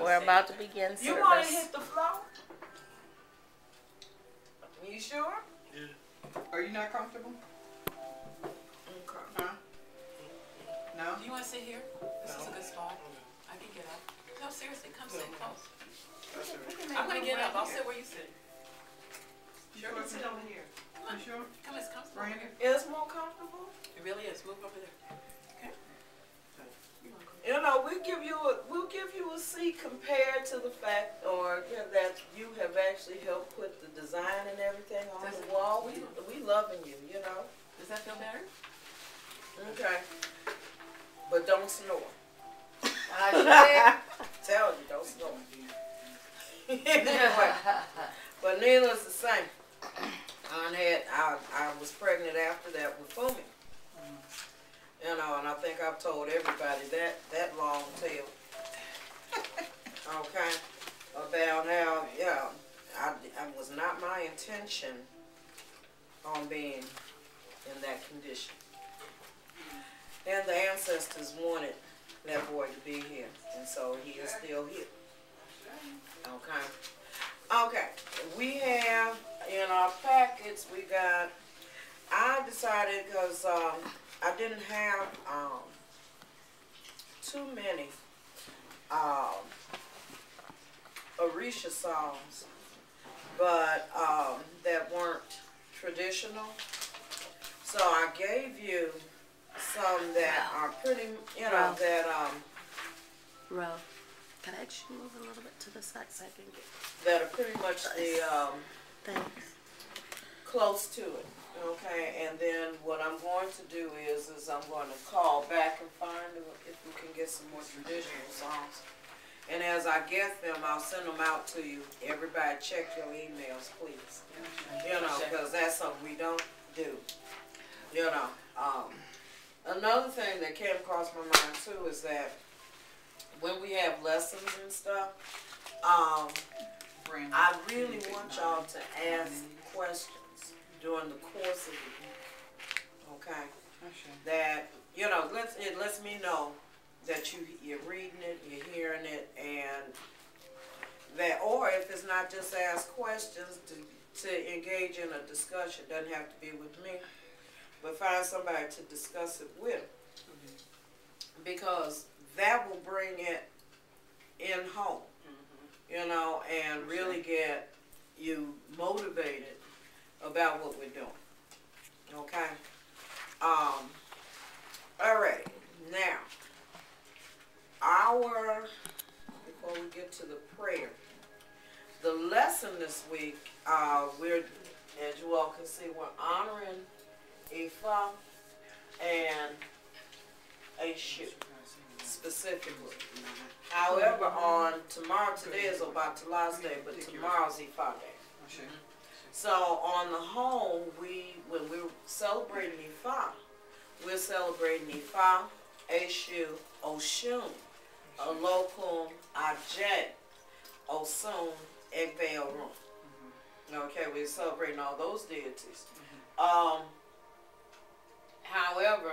We're about to begin service. You want to hit the floor? You sure? Yeah. Are you not comfortable? Okay. Huh? No? Do you want to sit here? This is a good spot. I can get up. No, seriously, come sit close. I'm going to get up. I'll sit where you sit. Sure, You can sit over here. Come on. You sure? Come, it's comfortable over here. It's more comfortable? It really is. Move over there. Okay? You know, we'll give you a seat compared to the fact, or that you have actually helped put the design and everything on the wall. We loving you, you know. Does that feel better? Okay. But don't snore. I tell you, don't snore. Anyway, but needless to say, I was pregnant after that with Fumi. You know, and I think I've told everybody that long tale. Okay, about how, yeah, it was not my intention on being in that condition. And the ancestors wanted that boy to be here, and so he is still here. Okay. Okay, we have in our packets, we got, I decided because I didn't have too many Orisha songs, but that weren't traditional. So I gave you some that are pretty, you know, that Ro, can I actually move a little bit to the side so I can get that are pretty much the thanks. close to it. Okay, and then what I'm going to do is I'm going to call back and find if we can get some more traditional songs. And as I get them, I'll send them out to you. Everybody check your emails, please. You know, because that's something we don't do. You know, another thing that came across my mind too is that when we have lessons and stuff, I really want y'all to ask questions during the course of the week. Okay? That, you know, it lets me know that you're reading it, you're hearing it, and that, or if it's not just ask questions, to engage in a discussion. It doesn't have to be with me, but find somebody to discuss it with. Because that will bring it in home, you know, and really get you motivated about what we're doing. Okay? Alright, now, before we get to the prayer, the lesson this week, as you all can see, we're honoring Ifa and Eshu specifically. However, on tomorrow, today is Obatala's day, but tomorrow's Ifa day. So on the home, when we're celebrating Ifa, we're celebrating Ifa, Eshu, Oshun, Olokun, Ajay, Osun, Egbe Orun. Okay, we're celebrating all those deities. However,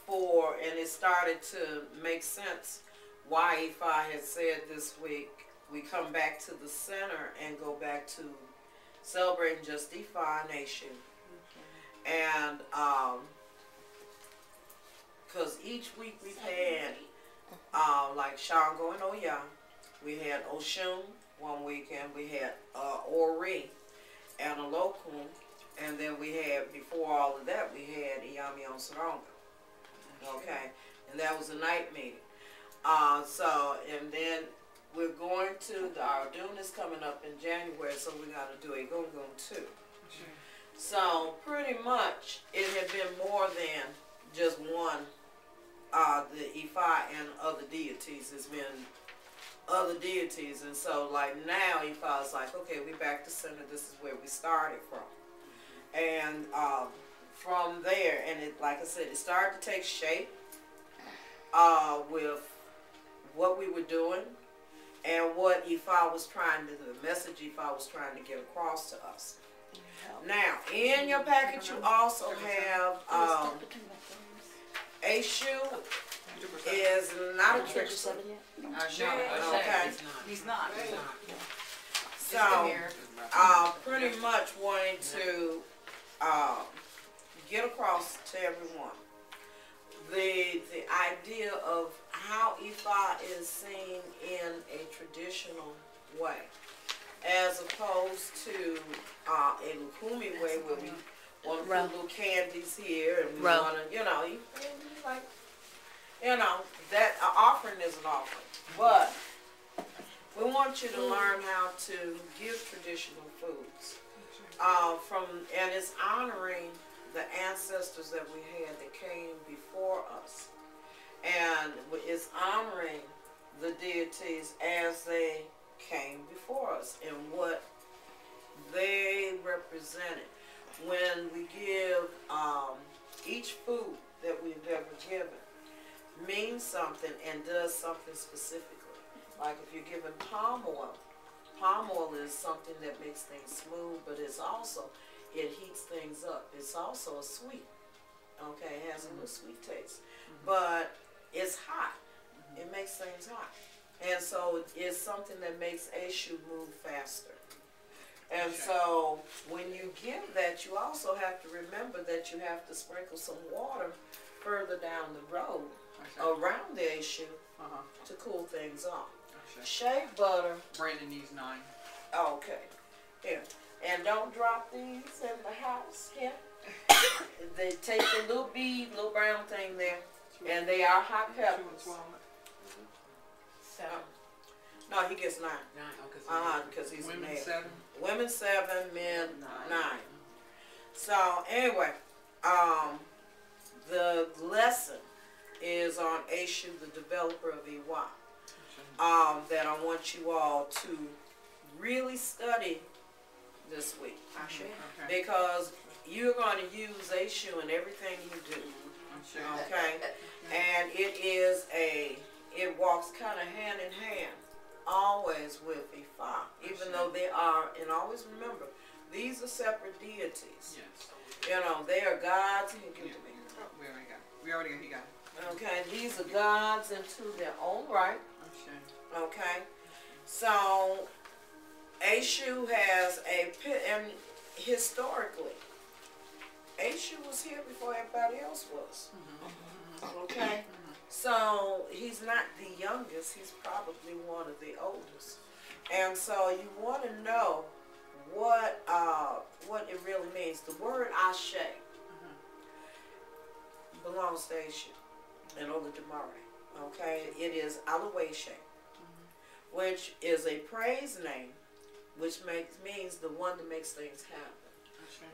and it started to make sense why Ifa had said this week, we come back to the center and go back to celebrating just Ifa and Eshu. And because each week we've had like Shango and Oya, we had Oshun one weekend, we had Ori and Olokun, and then we had, before all of that, we had Iyami on Saronga. Okay, and that was a night meeting. And then we're going to, our Dune is coming up in January, so we're going to do a Gungun too. So pretty much it had been more than just one, the Ifa and other deities. It's been other deities, and so like now Ifa is like, okay, we're back to center, this is where we started from. And from there, and it, like I said, it started to take shape with what we were doing and what Ifa was trying to, the message Ifa was trying to get across to us. Now, in your package, you also have Eshu, is not a Is trick. 7 yet? Okay. He's not. So, pretty much wanting to get across to everyone the idea of how Ifa is seen in a traditional way, as opposed to a Lukumi way where we want to put little candies here and we want to, you know, like, you know, that offering is an offering, but we want you to learn how to give traditional foods and it's honoring the ancestors that we had that came before us, and it's honoring the deities as they came before us and what they represented. When we give each food that we've ever given means something and does something specifically. Like if you're given palm oil is something that makes things smooth, but it's also, it heats things up. It's also a sweet, okay? It has a little sweet taste, but it's hot. It makes things hot. And so it's something that makes Eshu move faster. And so when you give that, you also have to remember that you have to sprinkle some water further down the road around the Eshu to cool things off. Shea butter. Brandon needs 9. Okay. Here. And don't drop these in the house here. They take the little bead, little brown thing there, and they are hot peppers. 7. No, he gets 9. 9. Because he's a Women male. 7. Women 7, men 9. So anyway, the lesson is on Eshu, the developer of Iwa. That I want you all to really study this week. Because you're going to use Eshu in everything you do. Okay? And it walks kind of hand in hand, always with Ifa. Even though they are, and always remember, these are separate deities. Yes. You know, they are gods. Give it to me. We already got it. Okay, these are gods into their own right. Okay, so Eshu has and historically, Eshu was here before everybody else was. Okay, so he's not the youngest, he's probably one of the oldest. And so you want to know what it really means. The word Ashe belongs to Eshu and Olodumare. Okay, it is Aloeshe, which is a praise name, which means the one that makes things happen.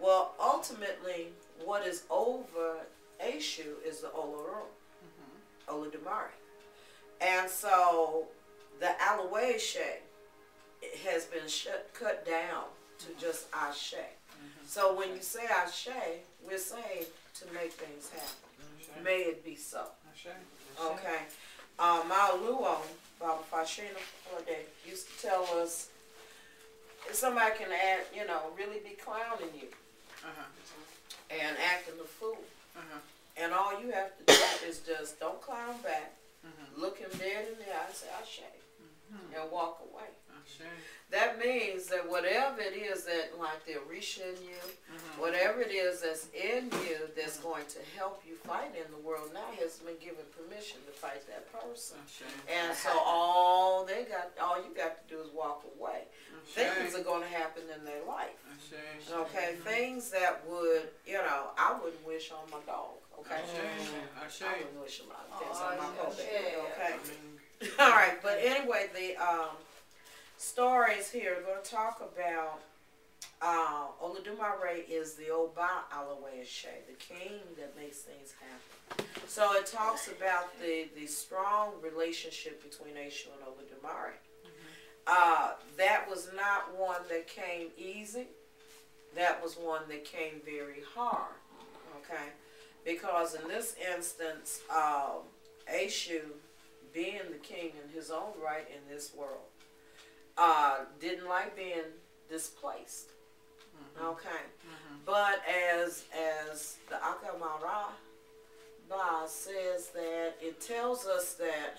Well, ultimately, what is over Eshu is the Olorum, Olodumare. And so the Aloeshe has been cut down to just Ashe. So when you say Ashe, we're saying to make things happen. May it be so. Okay. Ma'aluo, Baba Fashina Holiday, used to tell us if somebody can act, you know, really be clowning you and acting a fool. And all you have to do is just don't clown back, look him dead in the eye and say, Ashe, and walk away. That means that whatever it is that, like the Orisha in you, whatever it is that's in you that's going to help you fight in the world now has been given permission to fight that person. And so all you got to do is walk away. Things are going to happen in their life. Okay, things that would, you know, I wouldn't wish on my dog. Okay, I wouldn't wish on things on my dog. Okay. All right, but anyway, the stories here, we're going to talk about Olodumare is the Oba Aloeshe, the king that makes things happen. So it talks about the strong relationship between Eshu and Olodumare. That was not one that came easy. That was one that came very hard. Okay? Because in this instance, Eshu, being the king in his own right in this world, didn't like being displaced. Okay, but as the Akamara, by says that it tells us that